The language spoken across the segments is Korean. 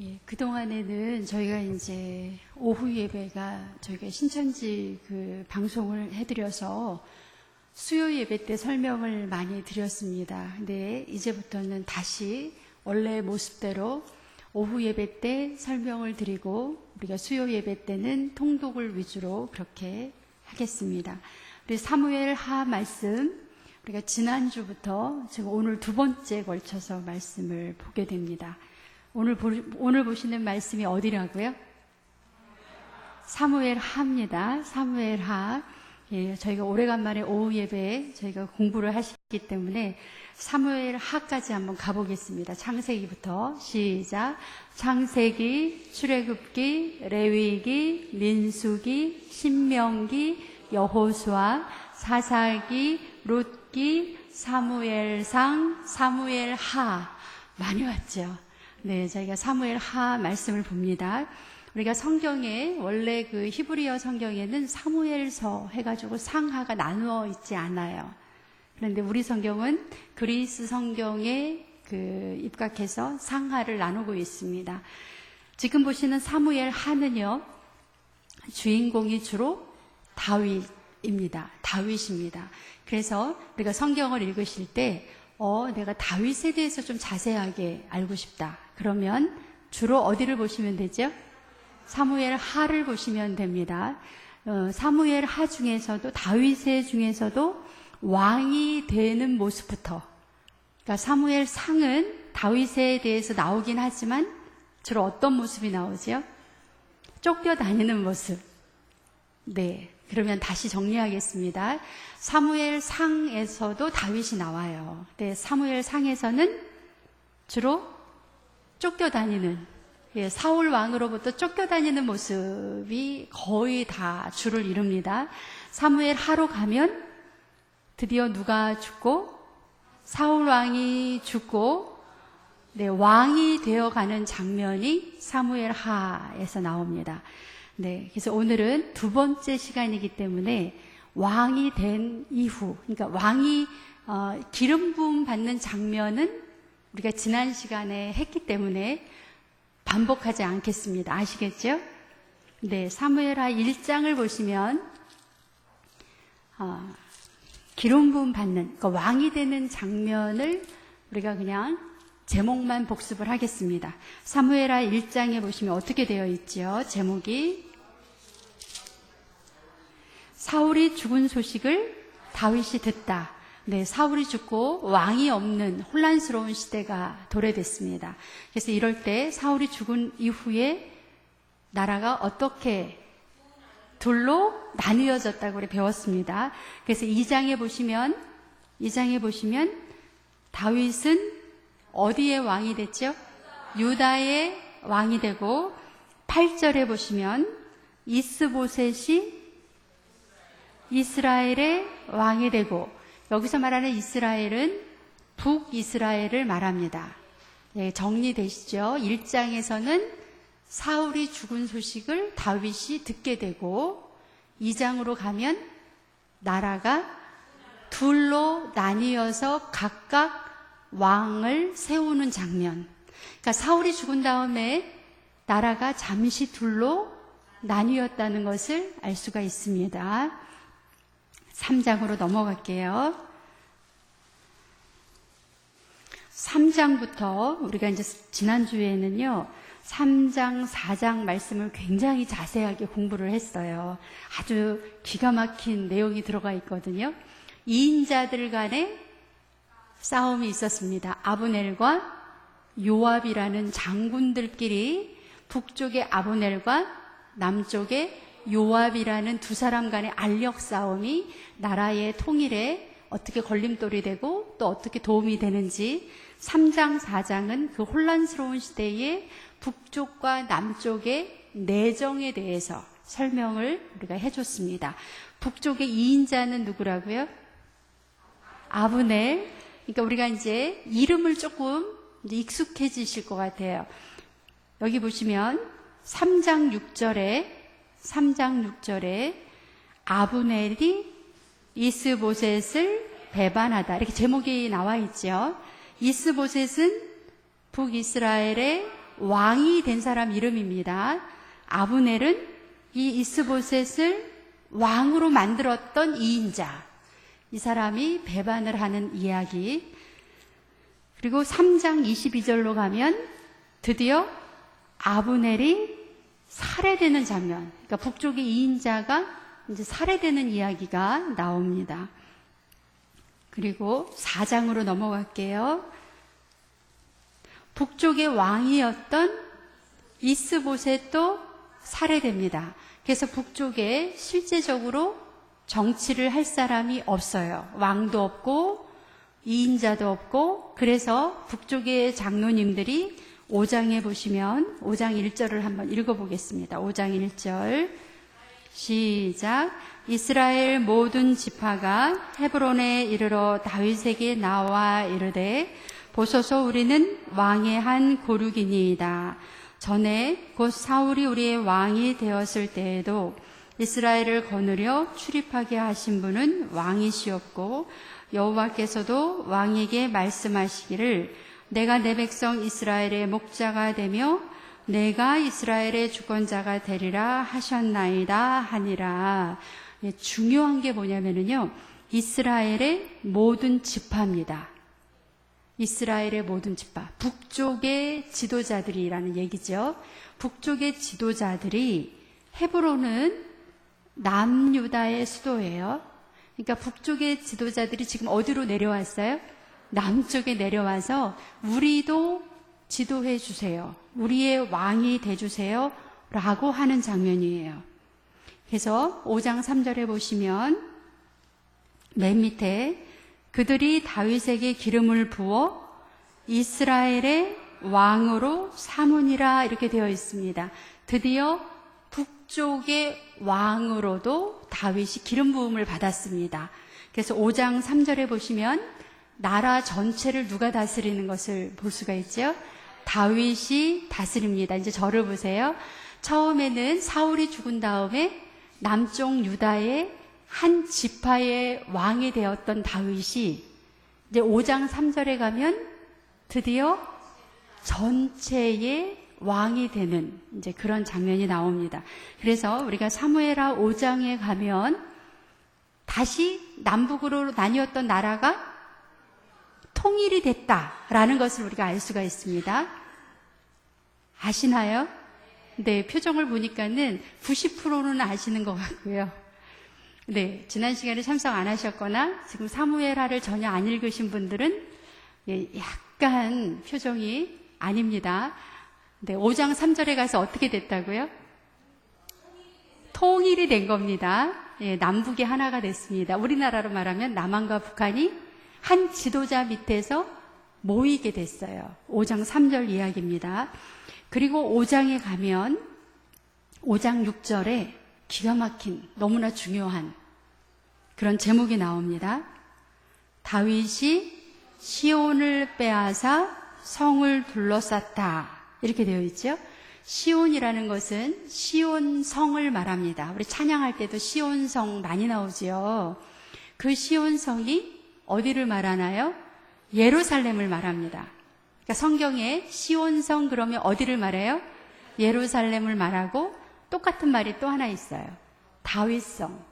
예, 그동안에는 저희가 이제 오후 예배가 저희가 신천지 그 방송을 해드려서 수요 예배 때 설명을 많이 드렸습니다. 근데 이제부터는 다시 원래 모습대로 오후 예배 때 설명을 드리고 우리가 수요 예배 때는 통독을 위주로 그렇게 하겠습니다. 우리 사무엘 하 말씀 우리가 지난주부터 지금 오늘 두 번째 걸쳐서 말씀을 보게 됩니다. 오늘 보시는 말씀이 어디라고요? 사무엘 하입니다. 사무엘 하. 예, 저희가 오래간만에 오후 예배에 저희가 공부를 하시기 때문에 사무엘 하까지 한번 가보겠습니다. 창세기부터 시작. 창세기, 출애굽기, 레위기, 민수기, 신명기, 여호수아, 사사기, 룻기, 사무엘상, 사무엘 하. 많이 왔죠? 네, 저희가 사무엘 하 말씀을 봅니다. 우리가 성경에 원래 그 히브리어 성경에는 사무엘서 해가지고 상하가 나누어 있지 않아요. 그런데 우리 성경은 그리스 성경에 그 입각해서 상하를 나누고 있습니다. 지금 보시는 사무엘 하는요, 주인공이 주로 다윗입니다. 다윗입니다. 그래서 우리가 성경을 읽으실 때 내가 다윗에 대해서 좀 자세하게 알고 싶다. 그러면 주로 어디를 보시면 되죠? 사무엘 하를 보시면 됩니다. 사무엘 하 중에서도 다윗의 중에서도 왕이 되는 모습부터, 그러니까 사무엘 상은 다윗에 대해서 나오긴 하지만 주로 어떤 모습이 나오죠? 쫓겨다니는 모습. 네, 그러면 다시 정리하겠습니다. 사무엘 상에서도 다윗이 나와요. 네, 사무엘 상에서는 주로 쫓겨다니는, 사울 왕으로부터 쫓겨다니는 모습이 거의 다 주를 이룹니다. 사무엘 하로 가면 드디어 누가 죽고 사울 왕이 죽고 왕이 되어가는 장면이 사무엘 하에서 나옵니다. 네, 그래서 오늘은 두 번째 시간이기 때문에 왕이 된 이후, 그러니까 왕이 기름 부음 받는 장면은 우리가 지난 시간에 했기 때문에 반복하지 않겠습니다. 아시겠죠? 네, 사무엘하 1장을 보시면 기름 부음 받는, 그러니까 왕이 되는 장면을 우리가 그냥 제목만 복습을 하겠습니다. 사무엘하 1장에 보시면 어떻게 되어 있죠? 제목이 사울이 죽은 소식을 다윗이 듣다. 네, 사울이 죽고 왕이 없는 혼란스러운 시대가 도래됐습니다. 그래서 이럴 때 사울이 죽은 이후에 나라가 어떻게 둘로 나뉘어졌다고 우리 배웠습니다. 그래서 2장에 보시면 다윗은 어디의 왕이 됐죠? 유다의 왕이 되고, 8절에 보시면 이스보셋이 이스라엘의 왕이 되고, 여기서 말하는 이스라엘은 북이스라엘을 말합니다. 네, 정리되시죠? 1장에서는 사울이 죽은 소식을 다윗이 듣게 되고, 2장으로 가면 나라가 둘로 나뉘어서 각각 왕을 세우는 장면. 그러니까 사울이 죽은 다음에 나라가 잠시 둘로 나뉘었다는 것을 알 수가 있습니다. 3장으로 넘어갈게요. 3장부터 우리가 이제 지난주에는요, 3장, 4장 말씀을 굉장히 자세하게 공부를 했어요. 아주 기가 막힌 내용이 들어가 있거든요. 2인자들 간에 싸움이 있었습니다. 아브넬과 요압이라는 장군들끼리 북쪽의 아브넬과 남쪽의 요압이라는 두 사람 간의 알력 싸움이 나라의 통일에 어떻게 걸림돌이 되고 또 어떻게 도움이 되는지 3장, 4장은 그 혼란스러운 시대에 북쪽과 남쪽의 내정에 대해서 설명을 우리가 해줬습니다. 북쪽의 2인자는 누구라고요? 아브넬. 그러니까 우리가 이제 이름을 조금 이제 익숙해지실 것 같아요. 여기 보시면 3장 6절에 아브넬이 이스보셋을 배반하다. 이렇게 제목이 나와 있죠. 이스보셋은 북이스라엘의 왕이 된 사람 이름입니다. 아브넬은 이 이스보셋을 왕으로 만들었던 2인자. 이 사람이 배반을 하는 이야기. 그리고 3장 22절로 가면 드디어 아브넬이 살해되는 장면. 그러니까 북쪽의 2인자가 이제 살해되는 이야기가 나옵니다. 그리고 4장으로 넘어갈게요. 북쪽의 왕이었던 이스보셋도 살해됩니다. 그래서 북쪽에 실제적으로 정치를 할 사람이 없어요. 왕도 없고 2인자도 없고. 그래서 북쪽의 장로님들이 5장에 보시면 5장 1절을 한번 읽어보겠습니다. 5장 1절 시작. 이스라엘 모든 지파가 헤브론에 이르러 다윗에게 나와 이르되 보소서 우리는 왕의 한 고륙이니이다. 전에 곧 사울이 우리의 왕이 되었을 때에도 이스라엘을 거느려 출입하게 하신 분은 왕이시었고 여호와께서도 왕에게 말씀하시기를 내가 내 백성 이스라엘의 목자가 되며 내가 이스라엘의 주권자가 되리라 하셨나이다 하니라. 중요한 게 뭐냐면요, 이스라엘의 모든 지파입니다. 이스라엘의 모든 지파, 북쪽의 지도자들이라는 얘기죠. 북쪽의 지도자들이, 헤브론은 남유다의 수도예요. 그러니까 북쪽의 지도자들이 지금 어디로 내려왔어요? 남쪽에 내려와서 우리도 지도해 주세요. 우리의 왕이 돼 주세요. 라고 하는 장면이에요. 그래서 5장 3절에 보시면 맨 밑에 그들이 다윗에게 기름을 부어 이스라엘의 왕으로 삼으니라 이렇게 되어 있습니다. 드디어 북쪽의 왕으로도 다윗이 기름 부음을 받았습니다. 그래서 5장 3절에 보시면 나라 전체를 누가 다스리는 것을 볼 수가 있죠. 다윗이 다스립니다. 이제 저를 보세요. 처음에는 사울이 죽은 다음에 남쪽 유다의 한 지파의 왕이 되었던 다윗이 이제 5장 3절에 가면 드디어 전체의 왕이 되는 이제 그런 장면이 나옵니다. 그래서 우리가 사무엘하 5장에 가면 다시 남북으로 나뉘었던 나라가 통일이 됐다라는 것을 우리가 알 수가 있습니다. 아시나요? 네, 표정을 보니까는 90%는 아시는 것 같고요. 네, 지난 시간에 참석 안 하셨거나 지금 사무엘하를 전혀 안 읽으신 분들은 약간 표정이 아닙니다. 네, 5장 3절에 가서 어떻게 됐다고요? 통일이 된 겁니다. 예, 남북이 하나가 됐습니다. 우리나라로 말하면 남한과 북한이 한 지도자 밑에서 모이게 됐어요. 5장 3절 이야기입니다. 그리고 5장에 가면 5장 6절에 기가 막힌 너무나 중요한 그런 제목이 나옵니다. 다윗이 시온을 빼앗아 성을 둘러쌌다. 이렇게 되어 있죠. 시온이라는 것은 시온성을 말합니다. 우리 찬양할 때도 시온성 많이 나오지요. 그 시온성이 어디를 말하나요? 예루살렘을 말합니다. 그러니까 성경에 시온성 그러면 어디를 말해요? 예루살렘을 말하고 똑같은 말이 또 하나 있어요. 다윗성.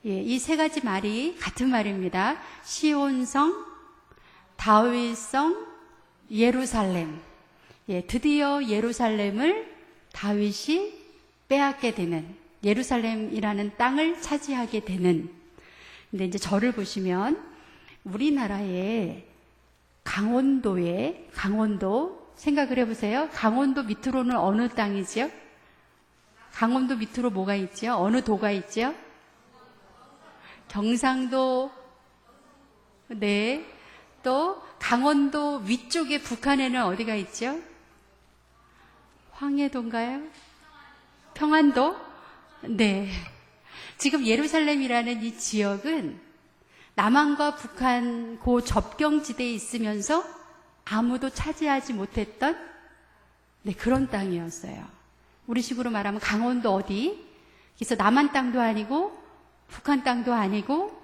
예, 이 세 가지 말이 같은 말입니다. 시온성, 다윗성, 예루살렘. 예, 드디어 예루살렘을 다윗이 빼앗게 되는, 예루살렘이라는 땅을 차지하게 되는. 근데 이제 저를 보시면 우리나라의 강원도 생각을 해보세요. 강원도 밑으로는 어느 땅이죠? 강원도 밑으로 뭐가 있죠? 어느 도가 있죠? 경상도. 네. 또 강원도 위쪽에 북한에는 어디가 있죠? 황해도인가요? 평안도? 네. 지금 예루살렘이라는 이 지역은 남한과 북한 그 접경지대에 있으면서 아무도 차지하지 못했던 그런 땅이었어요. 우리 식으로 말하면 강원도 어디? 그래서 남한 땅도 아니고 북한 땅도 아니고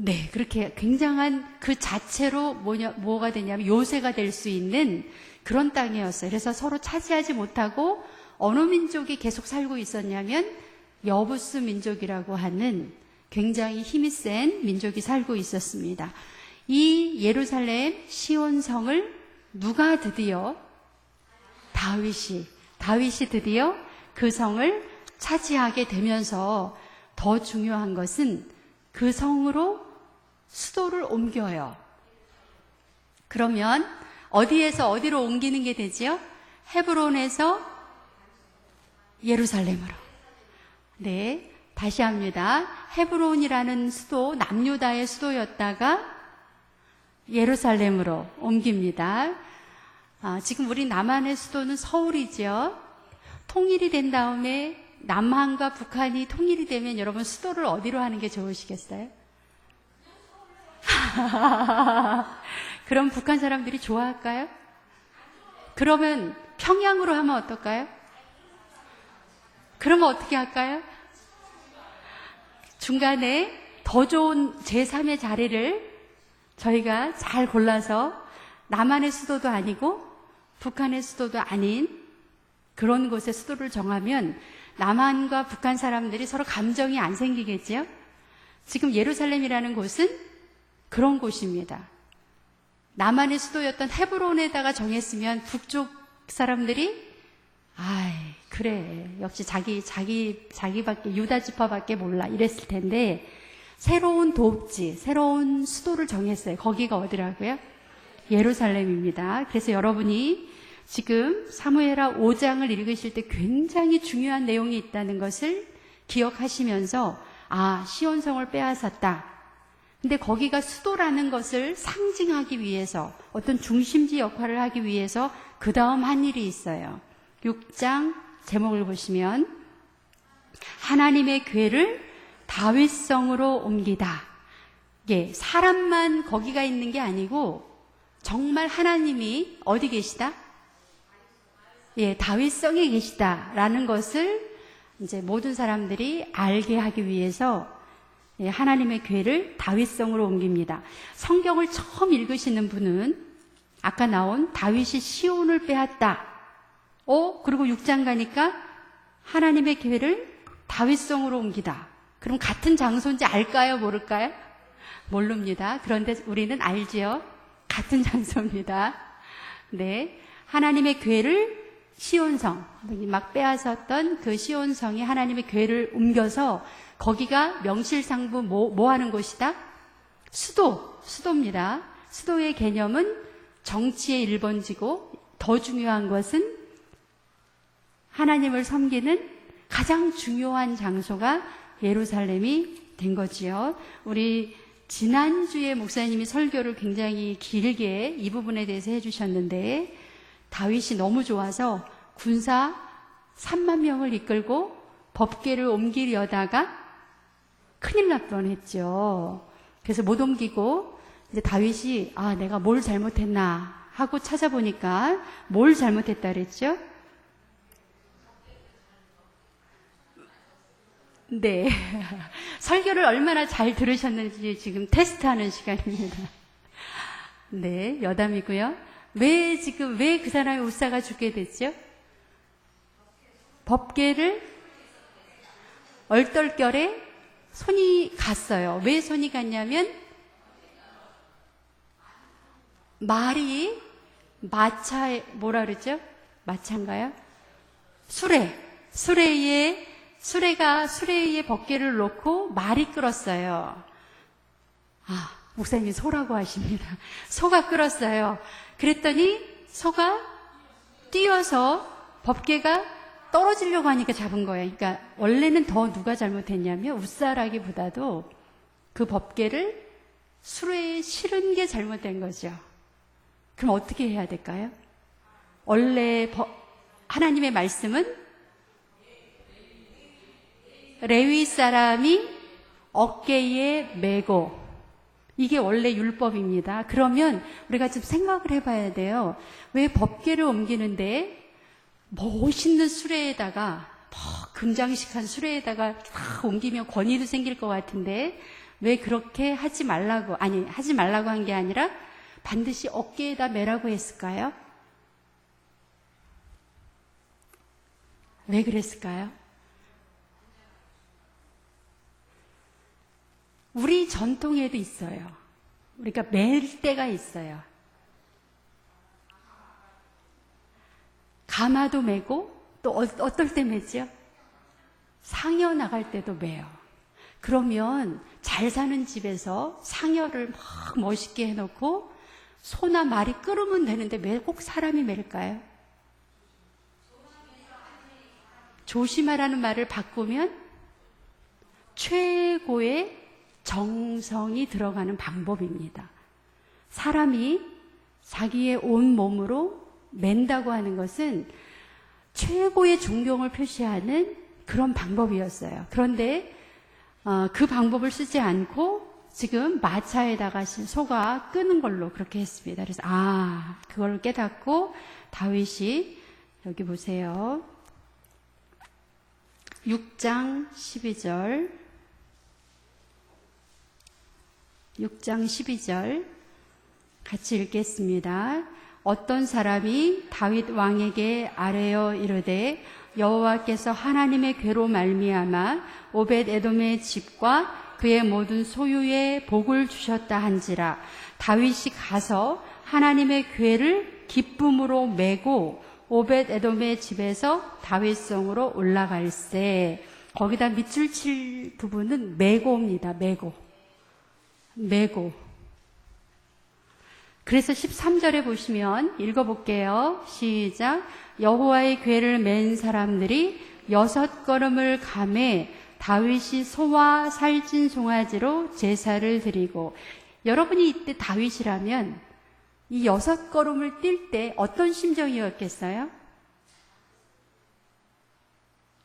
네, 그렇게 굉장한 그 자체로 뭐가 되냐면 요새가 될 수 있는 그런 땅이었어요. 그래서 서로 차지하지 못하고 어느 민족이 계속 살고 있었냐면 여부스 민족이라고 하는 굉장히 힘이 센 민족이 살고 있었습니다. 이 예루살렘 시온성을 누가 드디어 다윗이 드디어 그 성을 차지하게 되면서 더 중요한 것은 그 성으로 수도를 옮겨요. 그러면 어디에서 어디로 옮기는 게 되지요? 헤브론에서 예루살렘으로. 네, 다시 합니다. 헤브론이라는 수도, 남유다의 수도였다가 예루살렘으로 옮깁니다. 지금 우리 남한의 수도는 서울이죠. 통일이 된 다음에 남한과 북한이 통일이 되면 여러분 수도를 어디로 하는 게 좋으시겠어요? 그럼 북한 사람들이 좋아할까요? 그러면 평양으로 하면 어떨까요? 그러면 어떻게 할까요? 중간에 더 좋은 제3의 자리를 저희가 잘 골라서 남한의 수도도 아니고 북한의 수도도 아닌 그런 곳에 수도를 정하면 남한과 북한 사람들이 서로 감정이 안 생기겠지요? 지금 예루살렘이라는 곳은 그런 곳입니다. 남한의 수도였던 헤브론에다가 정했으면 북쪽 사람들이 그래 역시 자기밖에 유다 지파밖에 몰라 이랬을 텐데 새로운 도읍지, 새로운 수도를 정했어요. 거기가 어디라고요? 예루살렘입니다. 그래서 여러분이 지금 사무엘하 5장을 읽으실 때 굉장히 중요한 내용이 있다는 것을 기억하시면서 시온성을 빼앗았다. 근데 거기가 수도라는 것을 상징하기 위해서 어떤 중심지 역할을 하기 위해서 그 다음 한 일이 있어요. 6장 제목을 보시면 하나님의 궤를 다윗성으로 옮기다. 사람만 거기가 있는 게 아니고 정말 하나님이 어디 계시다? 다윗성에 계시다라는 것을 이제 모든 사람들이 알게 하기 위해서 하나님의 궤를 다윗성으로 옮깁니다. 성경을 처음 읽으시는 분은 아까 나온 다윗이 시온을 빼앗다. 그리고 6장 가니까 하나님의 궤를 다윗성으로 옮기다. 그럼 같은 장소인지 알까요? 모를까요? 모릅니다. 그런데 우리는 알지요. 같은 장소입니다. 네, 하나님의 궤를 시온성, 막 빼앗았던 그 시온성에 하나님의 궤를 옮겨서 거기가 명실상부 뭐 하는 곳이다? 수도입니다. 수도의 개념은 정치의 1번지고 더 중요한 것은 하나님을 섬기는 가장 중요한 장소가 예루살렘이 된 거지요. 우리 지난주에 목사님이 설교를 굉장히 길게 이 부분에 대해서 해주셨는데 다윗이 너무 좋아서 군사 3만 명을 이끌고 법궤를 옮기려다가 큰일 날 뻔했죠. 그래서 못 옮기고 이제 다윗이 내가 뭘 잘못했나 하고 찾아보니까 뭘 잘못했다 그랬죠? 네. 설교를 얼마나 잘 들으셨는지 지금 테스트하는 시간입니다. 네, 여담이고요. 왜 그 사람이 웃사가 죽게 됐죠? 법궤를 얼떨결에 손이 갔어요. 왜 손이 갔냐면 말이 뭐라 그랬죠? 마차인가요? 수레에 법궤를 놓고 말이 끌었어요. 목사님이 소라고 하십니다. 소가 끌었어요. 그랬더니 소가 뛰어서 법궤가 떨어지려고 하니까 잡은 거예요. 그러니까 원래는 더 누가 잘못했냐면 웃사라기보다도 그 법궤를 수레에 실은 게 잘못된 거죠. 그럼 어떻게 해야 될까요? 원래 하나님의 말씀은 레위 사람이 어깨에 메고, 이게 원래 율법입니다. 그러면 우리가 좀 생각을 해봐야 돼요. 왜 법궤를 옮기는데 멋있는 수레에다가 금장식한 수레에다가 탁 옮기면 권위도 생길 것 같은데 왜 그렇게 하지 말라고, 하지 말라고 한 게 아니라 반드시 어깨에다 매라고 했을까요? 왜 그랬을까요? 우리 전통에도 있어요. 우리가 맬 때가 있어요. 가마도 매고 또 어떨 때 매죠? 상여 나갈 때도 매요. 그러면 잘 사는 집에서 상여를 막 멋있게 해놓고 소나 말이 끓으면 되는데 왜 꼭 사람이 맬까요? 조심하라는 말을 바꾸면 최고의 정성이 들어가는 방법입니다. 사람이 자기의 온 몸으로 맨다고 하는 것은 최고의 존경을 표시하는 그런 방법이었어요. 그런데 그 방법을 쓰지 않고 지금 마차에다가 소가 끄는 걸로 그렇게 했습니다. 그래서 그걸 깨닫고 다윗이 여기 보세요. 6장 12절 6장 12절 같이 읽겠습니다. 어떤 사람이 다윗 왕에게 아뢰어 이르되 여호와께서 하나님의 괴로 말미암아 오벳 에돔의 집과 그의 모든 소유에 복을 주셨다 한지라. 다윗이 가서 하나님의 괴를 기쁨으로 메고 오벳 에돔의 집에서 다윗성으로 올라갈세. 거기다 밑줄 칠 부분은 메고입니다. 메고. 그래서 13절에 보시면 읽어볼게요. 시작. 여호와의 궤를 맨 사람들이 6걸음을 가매 다윗이 소와 살찐 송아지로 제사를 드리고. 여러분이 이때 다윗이라면 이 6걸음을 뛸 때 어떤 심정이었겠어요?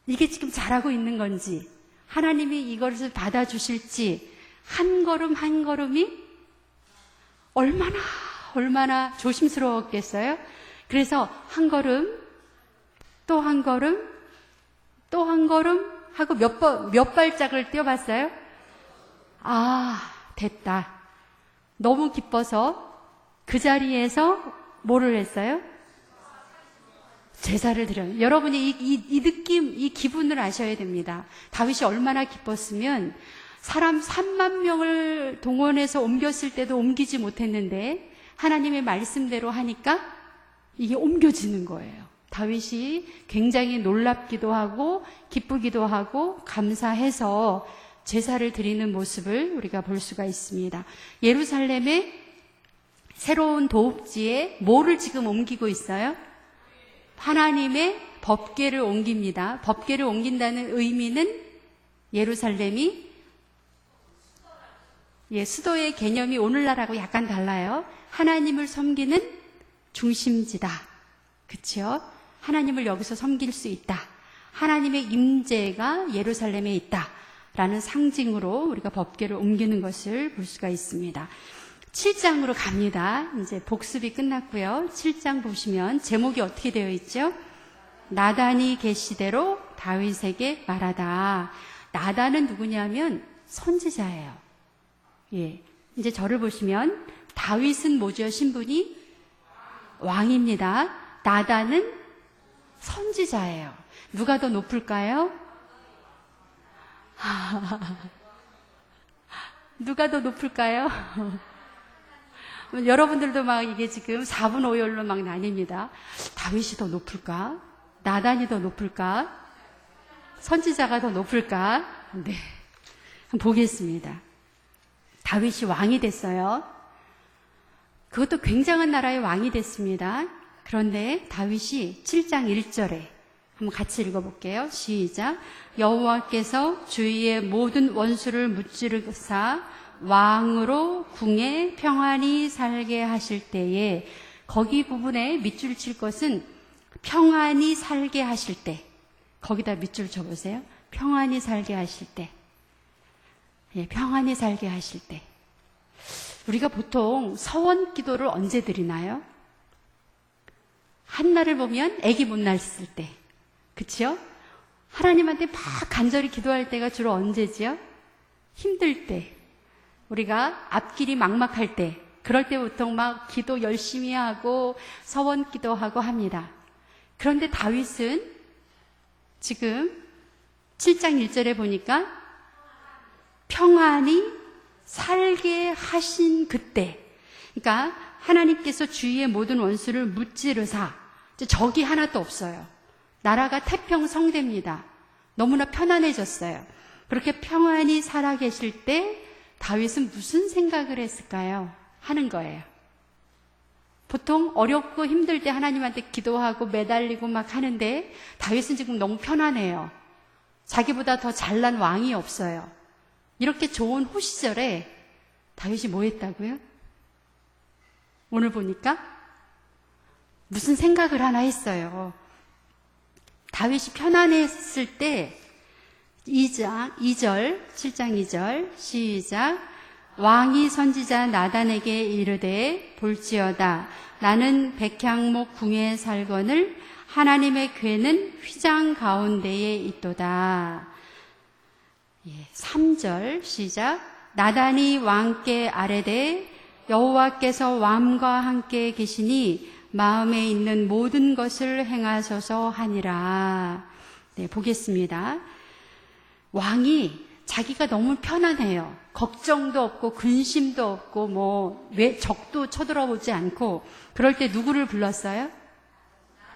이게 지금 잘하고 있는 건지, 하나님이 이것을 받아주실지, 한 걸음 한 걸음이 얼마나 조심스러웠겠어요? 그래서 한 걸음, 또 한 걸음, 또 한 걸음 하고 몇 발짝을 뛰어봤어요? 됐다. 너무 기뻐서 그 자리에서 뭐를 했어요? 제사를 드려요. 여러분이 이 느낌, 이 기분을 아셔야 됩니다. 다윗이 얼마나 기뻤으면 사람 3만 명을 동원해서 옮겼을 때도 옮기지 못했는데 하나님의 말씀대로 하니까 이게 옮겨지는 거예요. 다윗이 굉장히 놀랍기도 하고 기쁘기도 하고 감사해서 제사를 드리는 모습을 우리가 볼 수가 있습니다. 예루살렘의 새로운 도읍지에 뭐를 지금 옮기고 있어요? 하나님의 법궤를 옮깁니다. 법궤를 옮긴다는 의미는 예루살렘이 수도의 개념이 오늘날하고 약간 달라요. 하나님을 섬기는 중심지다. 그렇죠? 하나님을 여기서 섬길 수 있다. 하나님의 임재가 예루살렘에 있다. 라는 상징으로 우리가 법궤를 옮기는 것을 볼 수가 있습니다. 7장으로 갑니다. 이제 복습이 끝났고요. 7장 보시면 제목이 어떻게 되어 있죠? 나단이 계시대로 다윗에게 말하다. 나단은 누구냐면 선지자예요. 이제 저를 보시면 다윗은 뭐죠? 신분이 왕입니다. 나단은 선지자예요. 누가 더 높을까요? 누가 더 높을까요? 여러분들도 막 이게 지금 4분 5열로 막 나뉩니다. 다윗이 더 높을까? 나단이 더 높을까? 선지자가 더 높을까? 네. 한번 보겠습니다. 다윗이 왕이 됐어요. 그것도 굉장한 나라의 왕이 됐습니다. 그런데 다윗이 7장 1절에 한번 같이 읽어볼게요. 시작. 여호와께서 주위의 모든 원수를 무찌르사 왕으로 궁에 평안히 살게 하실 때에, 거기 부분에 밑줄 칠 것은 평안히 살게 하실 때, 거기다 밑줄 쳐보세요. 평안히 살게 하실 때. 평안히 살게 하실 때. 우리가 보통 서원 기도를 언제 드리나요? 한나를 보면 아기 못 낳았을 때. 그쵸? 하나님한테 막 간절히 기도할 때가 주로 언제지요? 힘들 때. 우리가 앞길이 막막할 때, 그럴 때 보통 막 기도 열심히 하고 서원 기도하고 합니다. 그런데 다윗은 지금 7장 1절에 보니까 평안히 살게 하신 그때, 그러니까 하나님께서 주위의 모든 원수를 무찌르사, 적이 하나도 없어요. 나라가 태평성대입니다. 너무나 편안해졌어요. 그렇게 평안히 살아계실 때 다윗은 무슨 생각을 했을까요? 하는 거예요. 보통 어렵고 힘들 때 하나님한테 기도하고 매달리고 막 하는데 다윗은 지금 너무 편안해요. 자기보다 더 잘난 왕이 없어요. 이렇게 좋은 호시절에 다윗이 뭐 했다고요? 오늘 보니까 무슨 생각을 하나 했어요. 다윗이 편안했을 때 7장 2절 시작. 왕이 선지자 나단에게 이르되 볼지어다 나는 백향목 궁에 살거늘 하나님의 궤는 휘장 가운데에 있도다. 3절 시작. 나단이 왕께 아뢰되 여호와께서 왕과 함께 계시니 마음에 있는 모든 것을 행하소서 하니라. 네, 보겠습니다. 왕이 자기가 너무 편안해요. 걱정도 없고 근심도 없고 왜 적도 쳐들어보지 않고, 그럴 때 누구를 불렀어요?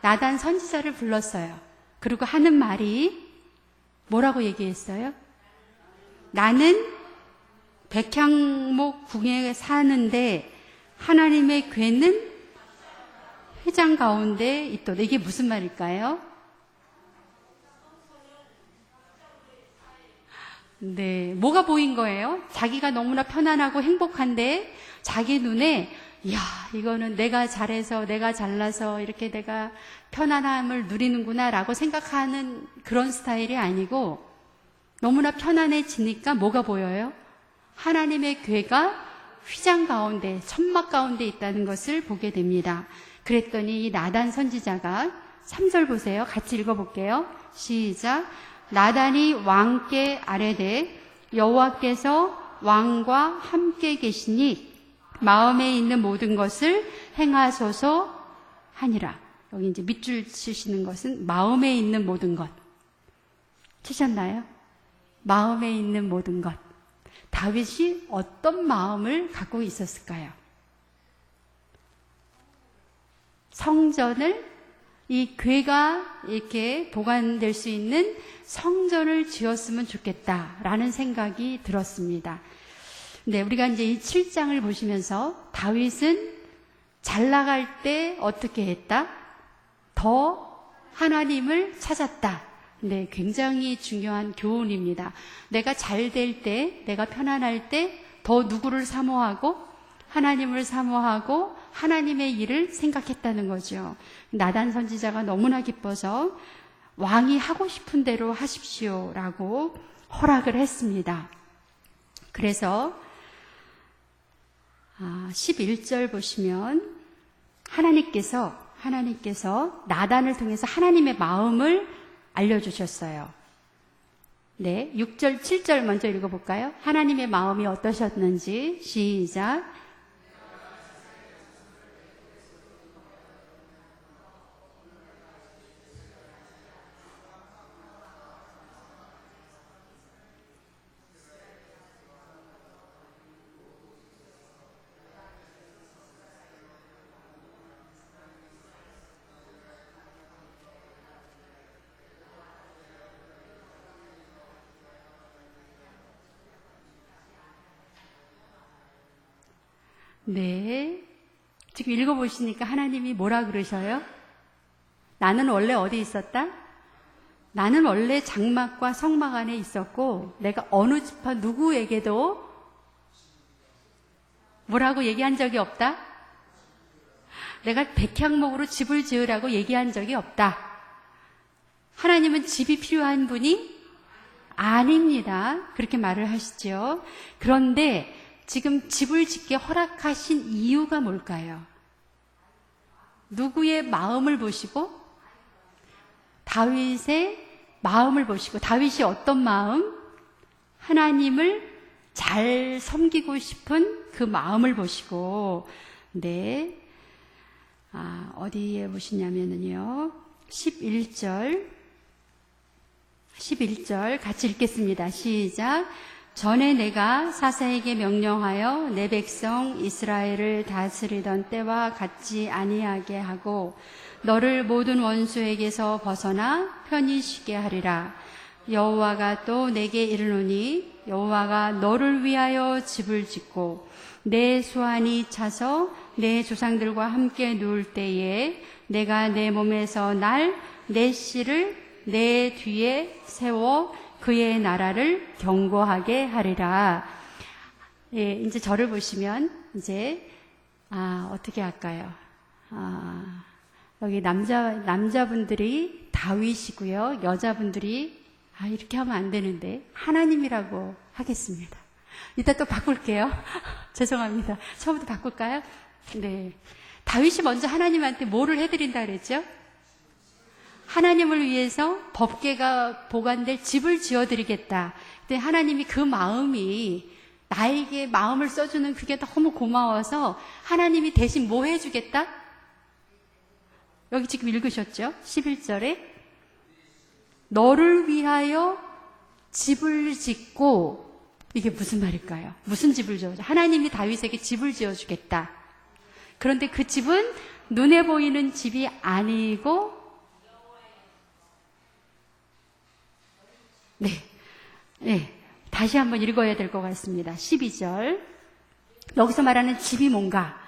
나단 선지자를 불렀어요. 그리고 하는 말이 뭐라고 얘기했어요? 나는 백향목 궁에 사는데 하나님의 궤는 회장 가운데 있도다. 이게 무슨 말일까요? 네, 뭐가 보인 거예요? 자기가 너무나 편안하고 행복한데 자기 눈에 이야, 이거는 내가 잘해서 내가 잘나서 이렇게 내가 편안함을 누리는구나 라고 생각하는 그런 스타일이 아니고, 너무나 편안해지니까 뭐가 보여요? 하나님의 궤가 휘장 가운데, 천막 가운데 있다는 것을 보게 됩니다. 그랬더니 이 나단 선지자가 3절 보세요. 같이 읽어볼게요. 시작. 나단이 왕께 아뢰되 여호와께서 왕과 함께 계시니 마음에 있는 모든 것을 행하소서 하니라. 여기 이제 밑줄 치시는 것은 마음에 있는 모든 것. 치셨나요? 마음에 있는 모든 것. 다윗이 어떤 마음을 갖고 있었을까요? 성전을, 이 궤가 이렇게 보관될 수 있는 성전을 지었으면 좋겠다라는 생각이 들었습니다. 네, 우리가 이제 이 7장을 보시면서 다윗은 잘 나갈 때 어떻게 했다? 더 하나님을 찾았다. 네, 굉장히 중요한 교훈입니다. 내가 잘 될 때, 내가 편안할 때 더 누구를 사모하고 하나님을 사모하고 하나님의 일을 생각했다는 거죠. 나단 선지자가 너무나 기뻐서 왕이 하고 싶은 대로 하십시오라고 허락을 했습니다. 그래서 11절 보시면 하나님께서 나단을 통해서 하나님의 마음을 알려주셨어요. 네, 6절, 7절 먼저 읽어볼까요? 하나님의 마음이 어떠셨는지 시작. 네, 지금 읽어보시니까 하나님이 뭐라 그러셔요? 나는 원래 어디 있었다? 나는 원래 장막과 성막 안에 있었고 내가 어느 지파 누구에게도 뭐라고 얘기한 적이 없다? 내가 백향목으로 집을 지으라고 얘기한 적이 없다. 하나님은 집이 필요한 분이 아닙니다. 그렇게 말을 하시죠. 그런데 지금 집을 짓게 허락하신 이유가 뭘까요? 누구의 마음을 보시고? 다윗의 마음을 보시고. 다윗이 어떤 마음? 하나님을 잘 섬기고 싶은 그 마음을 보시고, 네. 어디에 보시냐면요. 11절 같이 읽겠습니다. 시작. 전에 내가 사사에게 명령하여 내 백성 이스라엘을 다스리던 때와 같지 아니하게 하고 너를 모든 원수에게서 벗어나 편히 쉬게 하리라. 여호와가 또 내게 이르노니 여호와가 너를 위하여 집을 짓고 내 수완이 차서 내 조상들과 함께 누울 때에 내가 내 몸에서 날 내 씨를 내 뒤에 세워 그의 나라를 견고하게 하리라. 예, 이제 저를 보시면 이제 어떻게 할까요? 여기 남자분들이 다윗이고요. 여자분들이 이렇게 하면 안 되는데 하나님이라고 하겠습니다. 이따 또 바꿀게요. 죄송합니다. 처음부터 바꿀까요? 네. 다윗이 먼저 하나님한테 뭐를 해드린다 그랬죠? 하나님을 위해서 법궤가 보관될 집을 지어드리겠다. 근데 하나님이 그 마음이 나에게 마음을 써주는 그게 너무 고마워서 하나님이 대신 뭐 해주겠다? 여기 지금 읽으셨죠? 11절에 너를 위하여 집을 짓고, 이게 무슨 말일까요? 무슨 집을 지어줘? 하나님이 다윗에게 집을 지어주겠다. 그런데 그 집은 눈에 보이는 집이 아니고 네. 다시 한번 읽어야 될 것 같습니다. 12절. 여기서 말하는 집이 뭔가?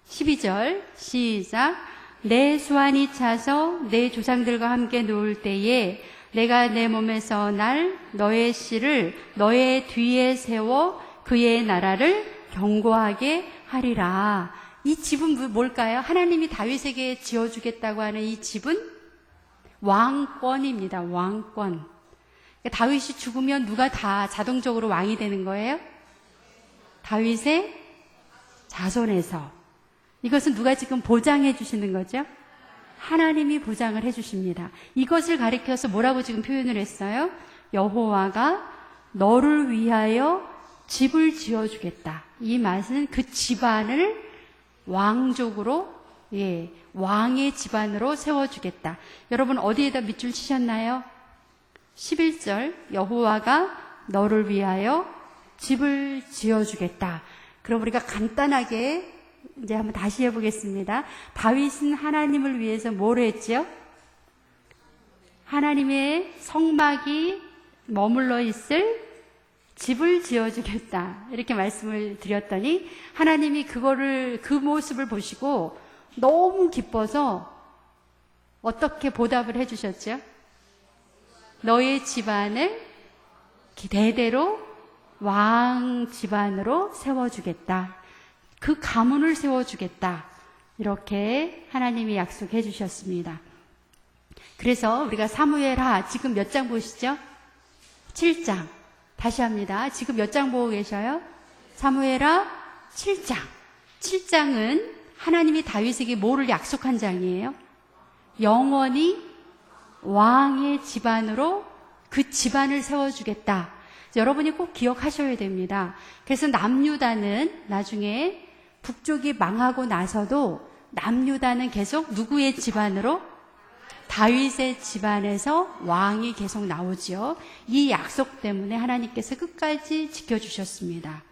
12절. 시작. 내 수완이 차서 내 조상들과 함께 누울 때에 내가 내 몸에서 날 너의 씨를 너의 뒤에 세워 그의 나라를 견고하게 하리라. 이 집은 뭘까요? 하나님이 다윗에게 지어주겠다고 하는 이 집은 왕권입니다. 왕권. 다윗이 죽으면 누가 다 자동적으로 왕이 되는 거예요? 다윗의 자손에서. 이것은 누가 지금 보장해 주시는 거죠? 하나님이 보장을 해 주십니다. 이것을 가리켜서 뭐라고 지금 표현을 했어요? 여호와가 너를 위하여 집을 지어주겠다. 이 말은 그 집안을 왕족으로, 왕의 집안으로 세워주겠다. 여러분 어디에다 밑줄 치셨나요? 11절 여호와가 너를 위하여 집을 지어주겠다. 그럼 우리가 간단하게 이제 한번 다시 해보겠습니다. 다윗은 하나님을 위해서 뭘 했죠? 하나님의 성막이 머물러 있을 집을 지어주겠다. 이렇게 말씀을 드렸더니 하나님이 그 모습을 보시고 너무 기뻐서 어떻게 보답을 해주셨죠? 너의 집안을 대대로 왕 집안으로 세워주겠다. 그 가문을 세워주겠다. 이렇게 하나님이 약속해 주셨습니다. 그래서 우리가 사무엘하 지금 몇 장 보시죠? 7장. 다시 합니다. 지금 몇 장 보고 계셔요? 사무엘하 7장. 7장은 하나님이 다윗에게 뭐를 약속한 장이에요? 영원히 왕의 집안으로 그 집안을 세워주겠다. 여러분이 꼭 기억하셔야 됩니다. 그래서 남유다는 나중에 북쪽이 망하고 나서도 남유다는 계속 누구의 집안으로? 다윗의 집안에서 왕이 계속 나오지요. 이 약속 때문에 하나님께서 끝까지 지켜주셨습니다.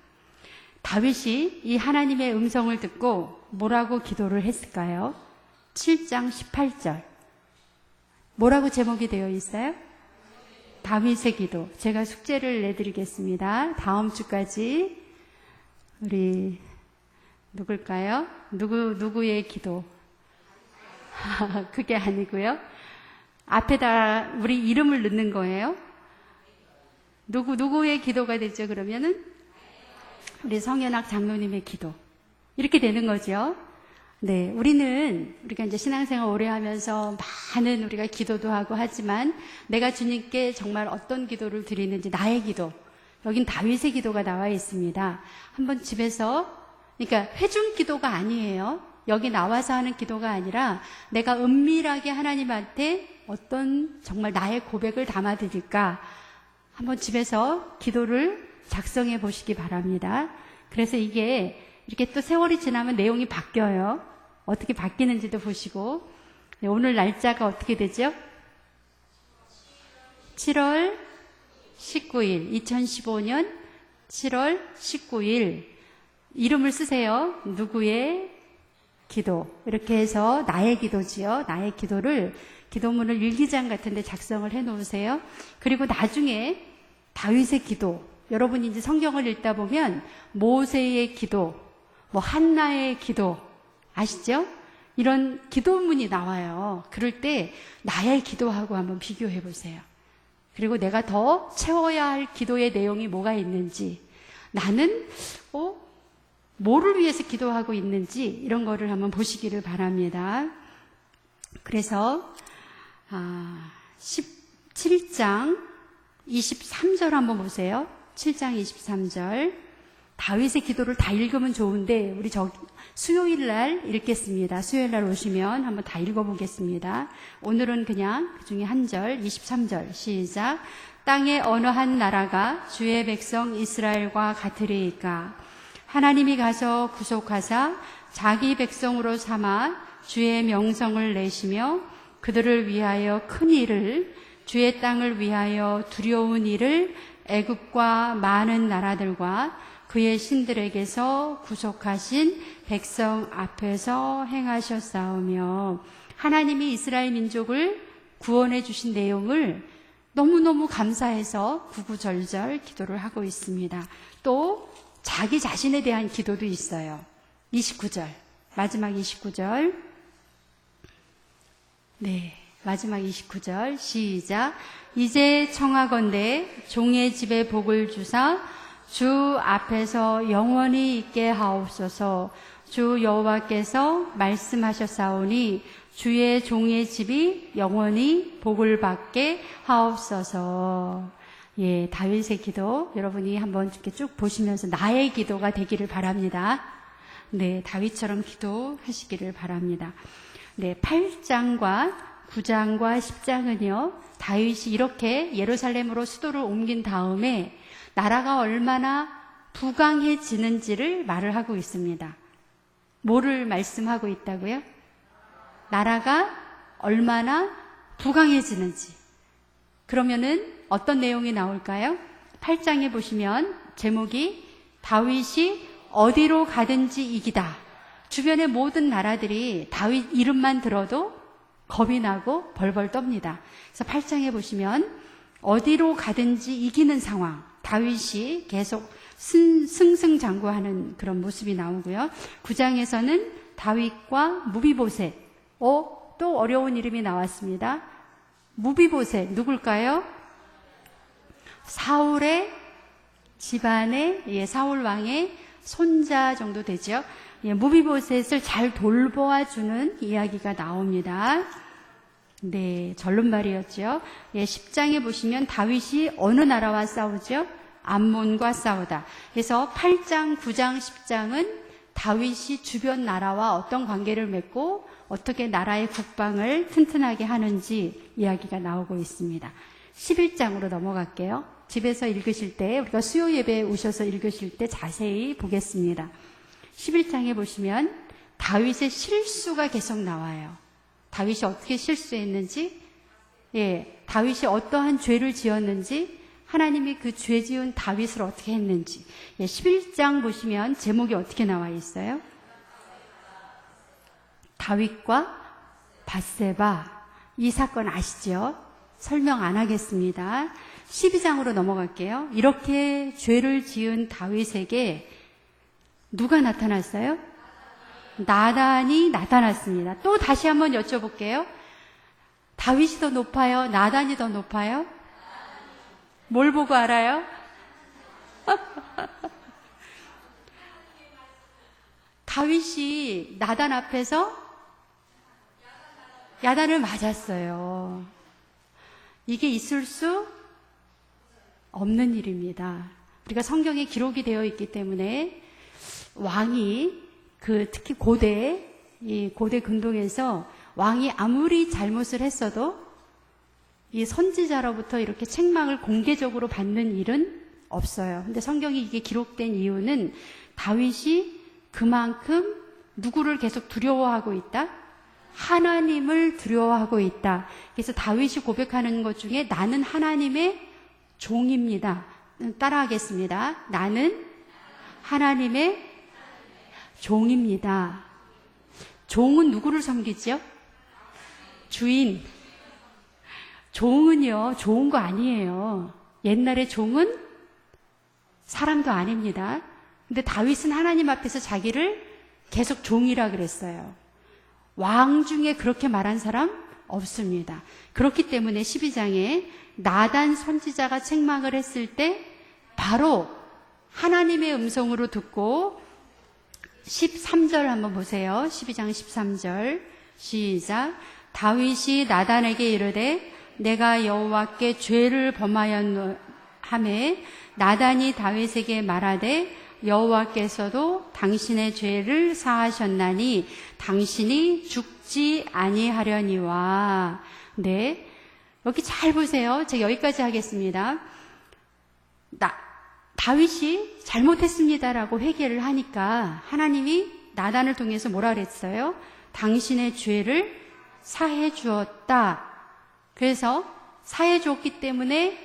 다윗이 이 하나님의 음성을 듣고 뭐라고 기도를 했을까요? 7장 18절. 뭐라고 제목이 되어 있어요? 다윗의 기도. 제가 숙제를 내드리겠습니다. 다음 주까지 우리 누굴까요? 누구의 기도? 그게 아니고요. 앞에다 우리 이름을 넣는 거예요. 누구의 기도가 되죠? 그러면은 우리 성현학 장로님의 기도. 이렇게 되는 거죠. 네, 우리가 이제 신앙생활 오래 하면서 많은 우리가 기도도 하고 하지만 내가 주님께 정말 어떤 기도를 드리는지 나의 기도. 여긴 다윗의 기도가 나와 있습니다. 한번 집에서, 그러니까 회중 기도가 아니에요. 여기 나와서 하는 기도가 아니라 내가 은밀하게 하나님한테 어떤 정말 나의 고백을 담아드릴까. 한번 집에서 기도를 작성해 보시기 바랍니다. 그래서 이게 이렇게 또 세월이 지나면 내용이 바뀌어요. 어떻게 바뀌는지도 보시고. 네, 오늘 날짜가 어떻게 되죠? 7월 19일, 2015년 7월 19일. 이름을 쓰세요. 누구의 기도. 이렇게 해서 나의 기도지요. 나의 기도를 기도문을 일기장 같은 데 작성을 해 놓으세요. 그리고 나중에 다윗의 기도. 여러분이 이제 성경을 읽다 보면 모세의 기도, 뭐 한나의 기도 아시죠? 이런 기도문이 나와요. 그럴 때 나의 기도하고 한번 비교해 보세요. 그리고 내가 더 채워야 할 기도의 내용이 뭐가 있는지, 나는 뭐를 위해서 기도하고 있는지 이런 거를 한번 보시기를 바랍니다. 그래서 17장 23절 한번 보세요. 7장 23절. 다윗의 기도를 다 읽으면 좋은데 우리 수요일 날 읽겠습니다. 수요일 날 오시면 한번 다 읽어보겠습니다. 오늘은 그냥 그 중에 한 절, 23절 시작. 땅의 어느 한 나라가 주의 백성 이스라엘과 같으리이까. 하나님이 가서 구속하사 자기 백성으로 삼아 주의 명성을 내시며 그들을 위하여 큰 일을, 주의 땅을 위하여 두려운 일을 애굽과 많은 나라들과 그의 신들에게서 구속하신 백성 앞에서 행하셨사오며. 하나님이 이스라엘 민족을 구원해 주신 내용을 너무너무 감사해서 구구절절 기도를 하고 있습니다. 또 자기 자신에 대한 기도도 있어요. 29절, 마지막 29절. 네, 마지막 29절 시작. 이제 청하건대 종의 집에 복을 주사 주 앞에서 영원히 있게 하옵소서. 주 여호와께서 말씀하셨사오니 주의 종의 집이 영원히 복을 받게 하옵소서. 예, 다윗의 기도 여러분이 한번 이렇게 쭉 보시면서 나의 기도가 되기를 바랍니다. 네, 다윗처럼 기도하시기를 바랍니다. 네, 8장과 9장과 10장은요, 다윗이 이렇게 예루살렘으로 수도를 옮긴 다음에 나라가 얼마나 부강해지는지를 말을 하고 있습니다. 뭐를 말씀하고 있다고요? 나라가 얼마나 부강해지는지. 그러면은 어떤 내용이 나올까요? 8장에 보시면 제목이 다윗이 어디로 가든지 이기다. 주변의 모든 나라들이 다윗 이름만 들어도 겁이 나고 벌벌 떱니다. 그래서 8장에 보시면 어디로 가든지 이기는 상황, 다윗이 계속 승승장구하는 그런 모습이 나오고요. 9장에서는 다윗과 무비보셋, 또 어려운 이름이 나왔습니다. 무비보셋 누굴까요? 사울의 집안의 사울 왕의 손자 정도 되죠. 무비보셋을 잘 돌보아주는 이야기가 나옵니다. 네, 절름발이었죠. 10장에 보시면 다윗이 어느 나라와 싸우죠? 암몬과 싸우다. 그래서 8장, 9장, 10장은 다윗이 주변 나라와 어떤 관계를 맺고 어떻게 나라의 국방을 튼튼하게 하는지 이야기가 나오고 있습니다. 11장으로 넘어갈게요. 집에서 읽으실 때, 우리가 수요 예배에 오셔서 읽으실 때 자세히 보겠습니다. 11장에 보시면 다윗의 실수가 계속 나와요. 다윗이 어떻게 실수했는지, 다윗이 어떠한 죄를 지었는지, 하나님이 그 죄 지은 다윗을 어떻게 했는지. 11장 보시면 제목이 어떻게 나와 있어요? 다윗과 밧세바. 이 사건 아시죠? 설명 안 하겠습니다. 12장으로 넘어갈게요. 이렇게 죄를 지은 다윗에게 누가 나타났어요? 나단이 나타났습니다. 또 다시 한번 여쭤볼게요. 다윗이 더 높아요? 나단이 더 높아요? 뭘 보고 알아요? 다윗이 나단 앞에서 야단을 맞았어요. 이게 있을 수 없는 일입니다. 우리가 성경에 기록이 되어 있기 때문에 왕이 특히 이 고대 근동에서 왕이 아무리 잘못을 했어도 이 선지자로부터 이렇게 책망을 공개적으로 받는 일은 없어요. 근데 성경이 이게 기록된 이유는 다윗이 그만큼 누구를 계속 두려워하고 있다? 하나님을 두려워하고 있다. 그래서 다윗이 고백하는 것 중에 나는 하나님의 종입니다. 따라하겠습니다. 나는 하나님의 종입니다. 종은 누구를 섬기죠? 주인. 종은요, 좋은 거 아니에요. 옛날에 종은 사람도 아닙니다. 근데 다윗은 하나님 앞에서 자기를 계속 종이라 그랬어요. 왕 중에 그렇게 말한 사람 없습니다. 그렇기 때문에 12장에 나단 선지자가 책망을 했을 때 바로 하나님의 음성으로 듣고 13절 한번 보세요. 12장 13절 시작. 다윗이 나단에게 이르되 내가 여호와께 죄를 범하였노하매 나단이 다윗에게 말하되 여호와께서도 당신의 죄를 사하셨나니 당신이 죽지 아니하려니와. 네, 여기 잘 보세요. 제가 여기까지 하겠습니다. 다윗이 잘못했습니다라고 회개를 하니까 하나님이 나단을 통해서 뭐라 그랬어요? 당신의 죄를 사해 주었다. 그래서 사해 주었기 때문에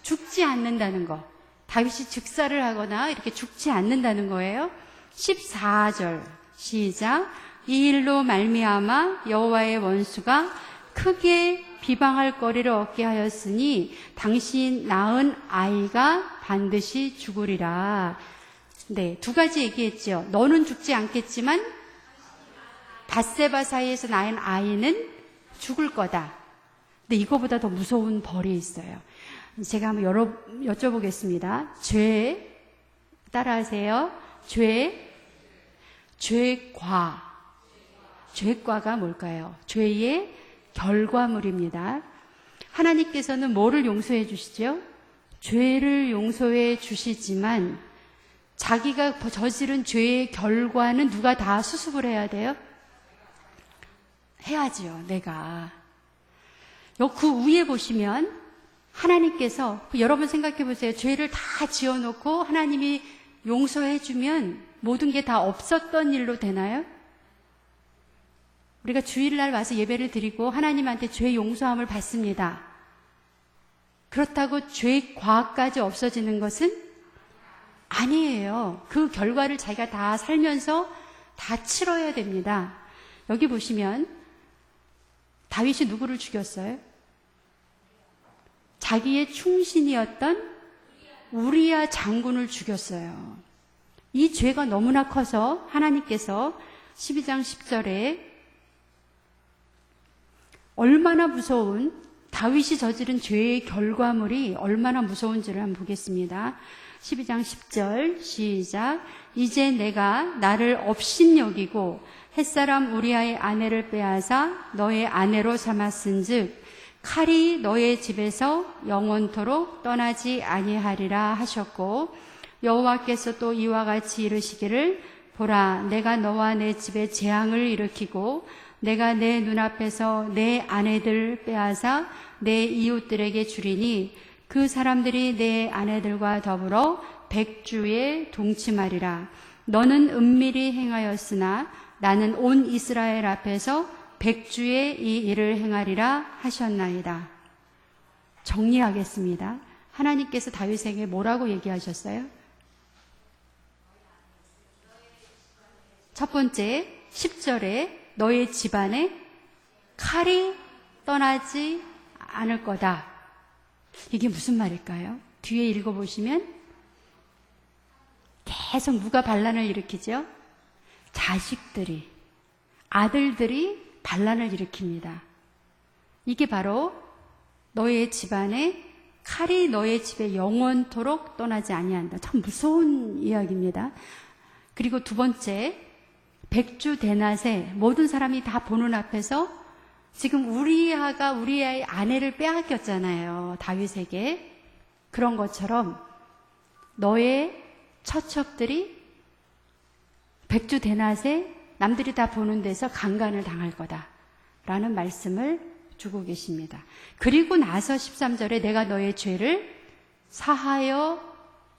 죽지 않는다는 거. 다윗이 즉사를 하거나 이렇게 죽지 않는다는 거예요. 14절 시작. 이 일로 말미암아 여호와의 원수가 크게 비방할 거리를 얻게 하였으니 당신 낳은 아이가 반드시 죽으리라. 네, 두 가지 얘기했죠. 너는 죽지 않겠지만 밧세바 사이에서 낳은 아이는 죽을 거다. 근데 이거보다 더 무서운 벌이 있어요. 제가 한번 여쭤보겠습니다. 죄, 따라하세요. 죄과가 뭘까요? 죄의 결과물입니다. 하나님께서는 뭐를 용서해 주시죠? 죄를 용서해 주시지만 자기가 저지른 죄의 결과는 누가 다 수습을 해야 돼요? 해야지요, 내가. 그 위에 보시면 하나님께서, 여러분 생각해 보세요. 죄를 다 지어놓고 하나님이 용서해 주면 모든 게 다 없었던 일로 되나요? 우리가 주일날 와서 예배를 드리고 하나님한테 죄 용서함을 받습니다. 그렇다고 죄 과까지 없어지는 것은 아니에요. 그 결과를 자기가 다 살면서 다 치러야 됩니다. 여기 보시면 다윗이 누구를 죽였어요? 자기의 충신이었던 우리야 장군을 죽였어요. 이 죄가 너무나 커서 하나님께서 12장 10절에 얼마나 무서운, 다윗이 저지른 죄의 결과물이 얼마나 무서운지를 한번 보겠습니다. 12장 10절 시작. 이제 내가 나를 업신여기고 햇사람 우리아의 아내를 빼앗아 너의 아내로 삼았은즉 칼이 너의 집에서 영원토록 떠나지 아니하리라 하셨고, 여호와께서 또 이와 같이 이르시기를 보라, 내가 너와 내 집에 재앙을 일으키고 내가 내 눈앞에서 내 아내들 빼앗아 내 이웃들에게 주리니 그 사람들이 내 아내들과 더불어 백주에 동침하리라. 너는 은밀히 행하였으나 나는 온 이스라엘 앞에서 백주의 이 일을 행하리라 하셨나이다. 정리하겠습니다. 하나님께서 다윗에게 뭐라고 얘기하셨어요? 첫 번째 10절에 너의 집안에 칼이 떠나지 않을 거다. 이게 무슨 말일까요? 뒤에 읽어보시면 계속 누가 반란을 일으키죠? 자식들이, 아들들이 반란을 일으킵니다. 이게 바로 너의 집안에 칼이 너의 집에 영원토록 떠나지 아니한다. 참 무서운 이야기입니다. 그리고 두 번째, 백주 대낮에 모든 사람이 다 보는 앞에서 지금 우리아가 우리아의 아내를 빼앗겼잖아요. 다윗에게. 그런 것처럼 너의 처첩들이 백주 대낮에 남들이 다 보는 데서 강간을 당할 거다라는 말씀을 주고 계십니다. 그리고 나서 13절에 내가 너의 죄를 사하여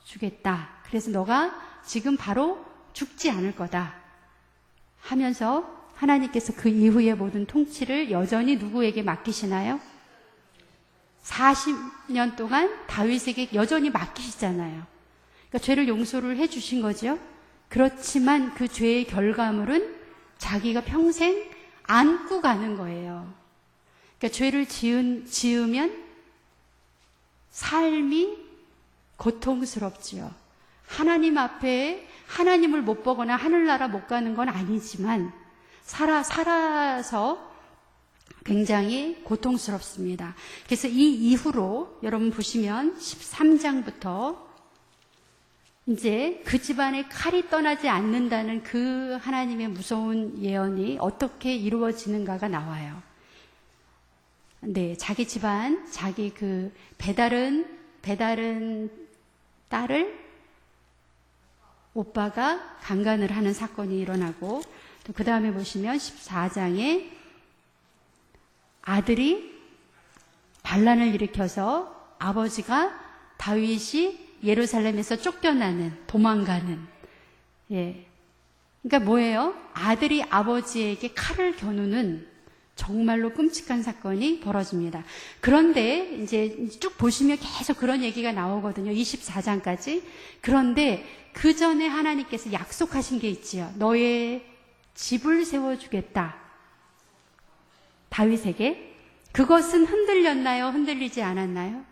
주겠다. 그래서 너가 지금 바로 죽지 않을 거다 하면서 하나님께서 그 이후의 모든 통치를 여전히 누구에게 맡기시나요? 40년 동안 다윗에게 여전히 맡기시잖아요. 그러니까 죄를 용서를 해주신 거죠. 그렇지만 그 죄의 결과물은 자기가 평생 안고 가는 거예요. 그러니까 죄를 지으면 삶이 고통스럽지요. 하나님 앞에 하나님을 못 보거나 하늘나라 못 가는 건 아니지만 살아서 굉장히 고통스럽습니다. 그래서 이 이후로 여러분 보시면 13장부터 이제 그 집안에 칼이 떠나지 않는다는 그 하나님의 무서운 예언이 어떻게 이루어지는가가 나와요. 네, 자기 집안, 자기 그 배다른 딸을 오빠가 강간을 하는 사건이 일어나고, 또 그 다음에 보시면 14장에 아들이 반란을 일으켜서 아버지가 다윗이 예루살렘에서 쫓겨나는, 도망가는, 예. 그러니까 뭐예요? 아들이 아버지에게 칼을 겨누는 정말로 끔찍한 사건이 벌어집니다. 그런데 이제 쭉 보시면 계속 그런 얘기가 나오거든요. 24장까지. 그런데 그 전에 하나님께서 약속하신 게 있지요. 너의 집을 세워주겠다. 다윗에게. 그것은 흔들렸나요? 흔들리지 않았나요?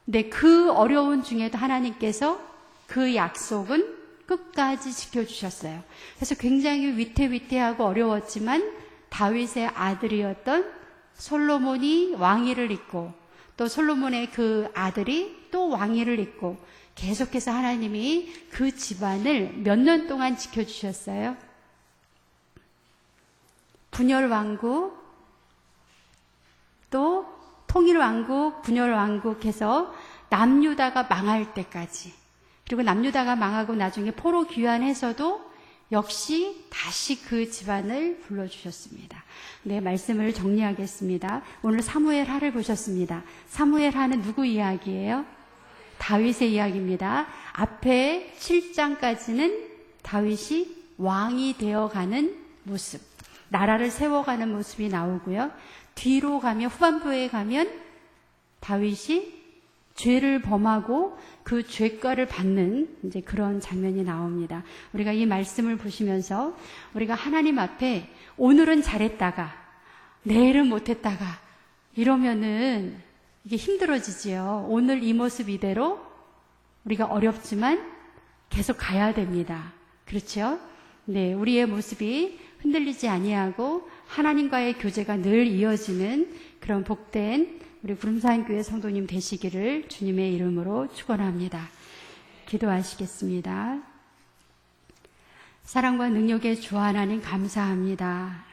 네, 그 어려운 중에도 하나님께서 그 약속은 끝까지 지켜주셨어요. 그래서 굉장히 위태위태하고 어려웠지만 다윗의 아들이었던 솔로몬이 왕위를 잇고, 또 솔로몬의 그 아들이 또 왕위를 잇고, 계속해서 하나님이 그 집안을 몇 년 동안 지켜주셨어요. 분열왕국, 또 통일왕국, 분열왕국 해서 남유다가 망할 때까지, 그리고 남유다가 망하고 나중에 포로 귀환해서도 역시 다시 그 집안을 불러주셨습니다. 네, 말씀을 정리하겠습니다. 오늘 사무엘하를 보셨습니다. 사무엘하는 누구 이야기예요? 다윗의 이야기입니다. 앞에 7장까지는 다윗이 왕이 되어가는 모습, 나라를 세워가는 모습이 나오고요. 뒤로 가면, 후반부에 가면 다윗이 죄를 범하고 그 죄가를 받는 이제 그런 장면이 나옵니다. 우리가 이 말씀을 보시면서 우리가 하나님 앞에 오늘은 잘했다가 내일은 못했다가 이러면은 이게 힘들어지지요. 오늘 이 모습 이대로 우리가 어렵지만 계속 가야 됩니다. 그렇죠? 네, 우리의 모습이 흔들리지 아니하고 하나님과의 교제가 늘 이어지는 그런 복된 우리 구름산교회 성도님 되시기를 주님의 이름으로 축원합니다. 기도하시겠습니다. 사랑과 능력의 주 하나님 감사합니다.